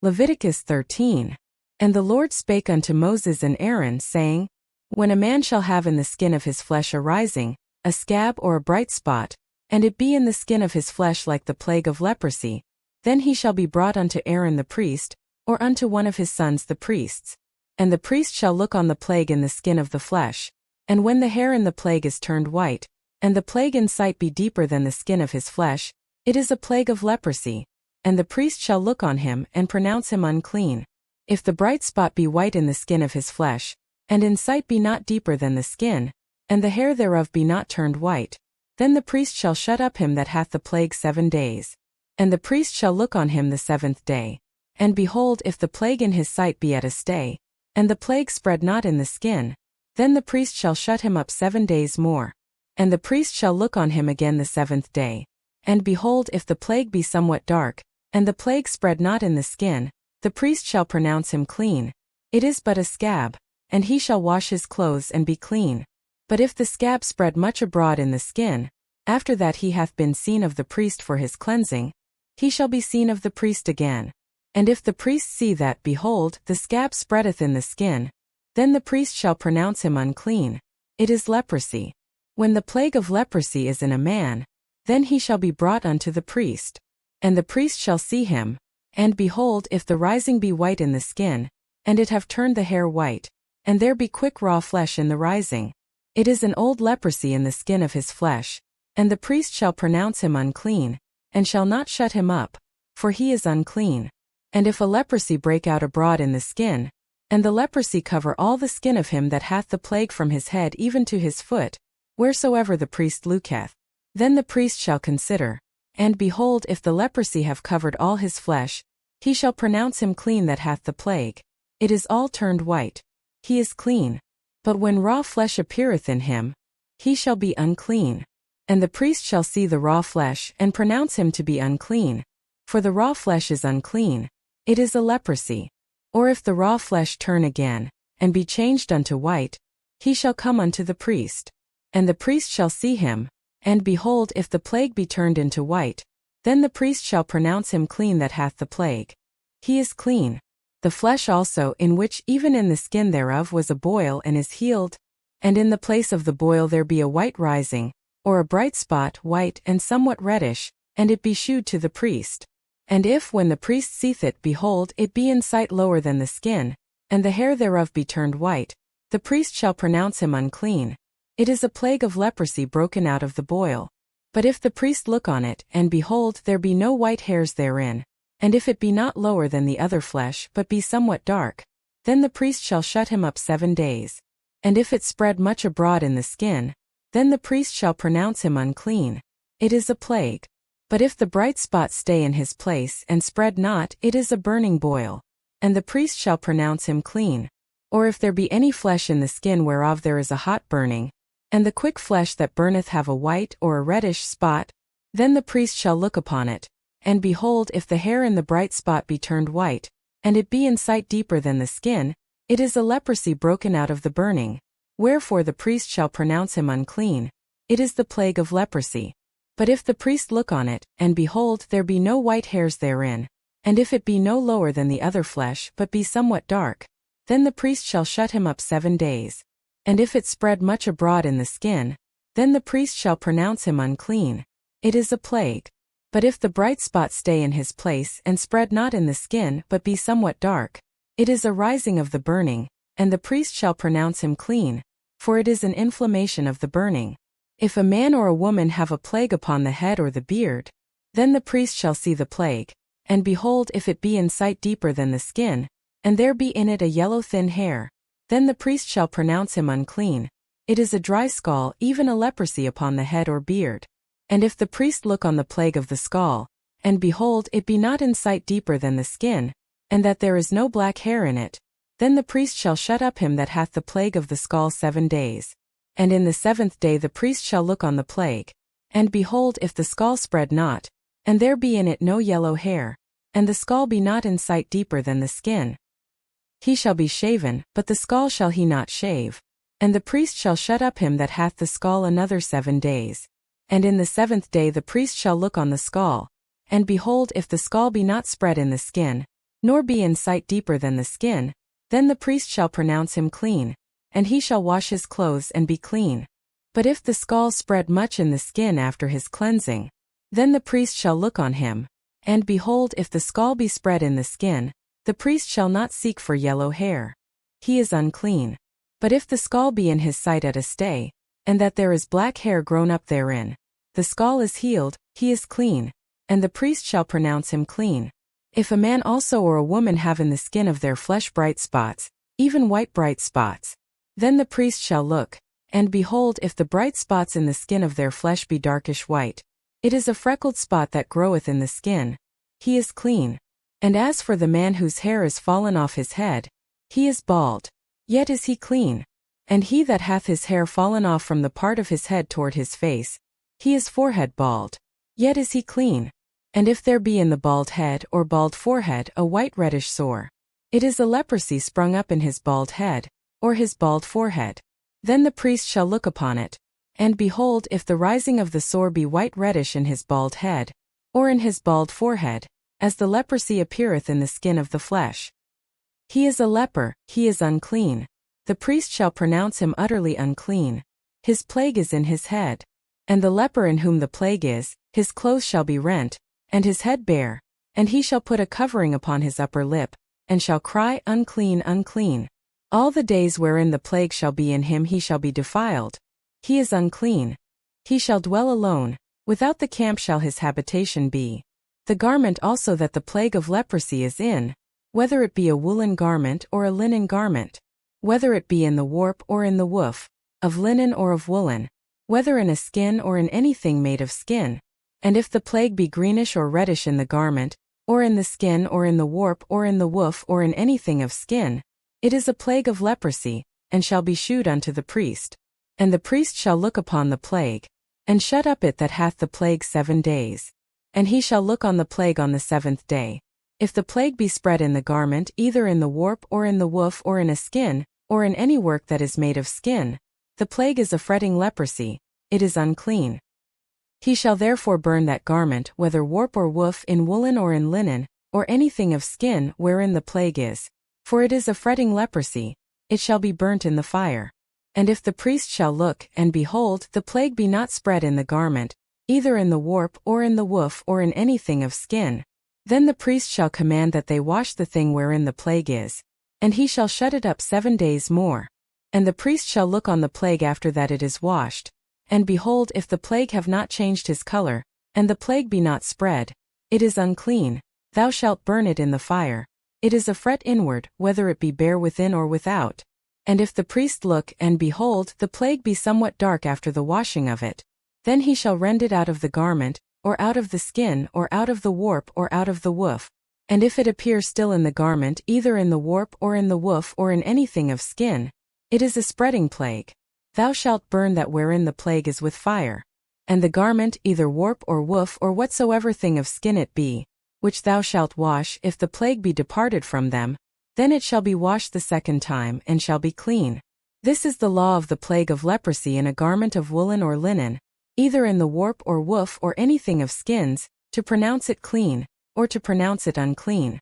Leviticus13. And the Lord spake unto Moses and Aaron, saying, When a man shall have in the skin of his flesh a rising, a scab or a bright spot, and it be in the skin of his flesh like the plague of leprosy, then he shall be brought unto Aaron the priest, or unto one of his sons the priests. And the priest shall look on the plague in the skin of the flesh, and when the hair in the plague is turned white, and the plague in sight be deeper than the skin of his flesh, it is a plague of leprosy, and the priest shall look on him and pronounce him unclean. If the bright spot be white in the skin of his flesh, and in sight be not deeper than the skin, and the hair thereof be not turned white, then the priest shall shut up him that hath the plague 7 days. And the priest shall look on him the 7th day. And behold, if the plague in his sight be at a stay, and the plague spread not in the skin, then the priest shall shut him up 7 days more. And the priest shall look on him again the 7th day. And behold, if the plague be somewhat dark, and the plague spread not in the skin, the priest shall pronounce him clean. It is but a scab, and he shall wash his clothes and be clean. But if the scab spread much abroad in the skin, after that he hath been seen of the priest for his cleansing, he shall be seen of the priest again. And if the priest see that, behold, the scab spreadeth in the skin, then the priest shall pronounce him unclean. It is leprosy. When the plague of leprosy is in a man, then he shall be brought unto the priest. And the priest shall see him, and behold, if the rising be white in the skin, and it have turned the hair white, and there be quick raw flesh in the rising, it is an old leprosy in the skin of his flesh, and the priest shall pronounce him unclean, and shall not shut him up, for he is unclean. And if a leprosy break out abroad in the skin, and the leprosy cover all the skin of him that hath the plague from his head even to his foot, wheresoever the priest looketh, then the priest shall consider, and behold, if the leprosy have covered all his flesh, he shall pronounce him clean that hath the plague. It is all turned white. He is clean. But when raw flesh appeareth in him, he shall be unclean. And the priest shall see the raw flesh and pronounce him to be unclean. For the raw flesh is unclean. It is a leprosy. Or if the raw flesh turn again, and be changed unto white, he shall come unto the priest. And the priest shall see him, and behold, if the plague be turned into white, then the priest shall pronounce him clean that hath the plague. He is clean. The flesh also in which even in the skin thereof was a boil and is healed, and in the place of the boil there be a white rising, or a bright spot white and somewhat reddish, and it be shewed to the priest. And if when the priest seeth it, behold, it be in sight lower than the skin, and the hair thereof be turned white, the priest shall pronounce him unclean. It is a plague of leprosy broken out of the boil. But if the priest look on it, and behold, there be no white hairs therein, and if it be not lower than the other flesh but be somewhat dark, then the priest shall shut him up 7 days. And if it spread much abroad in the skin, then the priest shall pronounce him unclean. It is a plague. But if the bright spot stay in his place and spread not, it is a burning boil. And the priest shall pronounce him clean. Or if there be any flesh in the skin whereof there is a hot burning, and the quick flesh that burneth have a white or a reddish spot, then the priest shall look upon it. And behold, if the hair in the bright spot be turned white, and it be in sight deeper than the skin, it is a leprosy broken out of the burning. Wherefore the priest shall pronounce him unclean. It is the plague of leprosy. But if the priest look on it, and behold, there be no white hairs therein, and if it be no lower than the other flesh but be somewhat dark, then the priest shall shut him up 7 days. And if it spread much abroad in the skin, then the priest shall pronounce him unclean. It is a plague. But if the bright spot stay in his place and spread not in the skin but be somewhat dark, it is a rising of the burning, and the priest shall pronounce him clean, for it is an inflammation of the burning. If a man or a woman have a plague upon the head or the beard, then the priest shall see the plague, and behold, if it be in sight deeper than the skin, and there be in it a yellow thin hair, then the priest shall pronounce him unclean. It is a dry scall, even a leprosy upon the head or beard. And if the priest look on the plague of the scall, and behold, it be not in sight deeper than the skin, and that there is no black hair in it, then the priest shall shut up him that hath the plague of the scall 7 days. And in the 7th day the priest shall look on the plague, and behold, if the scall spread not, and there be in it no yellow hair, and the scall be not in sight deeper than the skin, he shall be shaven, but the scall shall he not shave. And the priest shall shut up him that hath the scall another 7 days. And in the 7th day the priest shall look on the scall, and behold, if the scall be not spread in the skin, nor be in sight deeper than the skin, then the priest shall pronounce him clean, and he shall wash his clothes and be clean. But if the scall spread much in the skin after his cleansing, then the priest shall look on him, and behold, if the scall be spread in the skin, the priest shall not seek for yellow hair. He is unclean. But if the scall be in his sight at a stay, and that there is black hair grown up therein, the scall is healed, he is clean, and the priest shall pronounce him clean. If a man also or a woman have in the skin of their flesh bright spots, even white bright spots, then the priest shall look, and behold, if the bright spots in the skin of their flesh be darkish white, it is a freckled spot that groweth in the skin, he is clean. And as for the man whose hair is fallen off his head, he is bald, yet is he clean. And he that hath his hair fallen off from the part of his head toward his face, he is forehead bald, yet is he clean. And if there be in the bald head or bald forehead a white reddish sore, it is a leprosy sprung up in his bald head, or his bald forehead. Then the priest shall look upon it, and behold, if the rising of the sore be white reddish in his bald head, or in his bald forehead, as the leprosy appeareth in the skin of the flesh, he is a leper, he is unclean. The priest shall pronounce him utterly unclean. His plague is in his head. And the leper in whom the plague is, his clothes shall be rent, and his head bare, and he shall put a covering upon his upper lip, and shall cry, Unclean, unclean. All the days wherein the plague shall be in him he shall be defiled. He is unclean. He shall dwell alone, without the camp shall his habitation be. The garment also that the plague of leprosy is in, whether it be a woolen garment or a linen garment, whether it be in the warp or in the woof, of linen or of woolen, whether in a skin or in anything made of skin, and if the plague be greenish or reddish in the garment, or in the skin or in the warp or in the woof or in anything of skin, it is a plague of leprosy, and shall be shewed unto the priest. And the priest shall look upon the plague, and shut up it that hath the plague 7 days. And he shall look on the plague on the 7th day. If the plague be spread in the garment, either in the warp or in the woof or in a skin, or in any work that is made of skin, the plague is a fretting leprosy, it is unclean. He shall therefore burn that garment, whether warp or woof, in woolen or in linen, or anything of skin wherein the plague is, for it is a fretting leprosy, it shall be burnt in the fire. And if the priest shall look, and behold, the plague be not spread in the garment, either in the warp or in the woof or in anything of skin, then the priest shall command that they wash the thing wherein the plague is, and he shall shut it up 7 days more. And the priest shall look on the plague after that it is washed, and behold, if the plague have not changed his color, and the plague be not spread, it is unclean, thou shalt burn it in the fire. It is a fret inward, whether it be bare within or without. And if the priest look, and behold, the plague be somewhat dark after the washing of it, then he shall rend it out of the garment, or out of the skin, or out of the warp, or out of the woof. And if it appear still in the garment, either in the warp or in the woof or in anything of skin, it is a spreading plague. Thou shalt burn that wherein the plague is with fire. And the garment, either warp or woof or whatsoever thing of skin it be, which thou shalt wash, if the plague be departed from them, then it shall be washed the 2nd time, and shall be clean. This is the law of the plague of leprosy in a garment of woolen or linen, either in the warp or woof or anything of skins, to pronounce it clean, or to pronounce it unclean.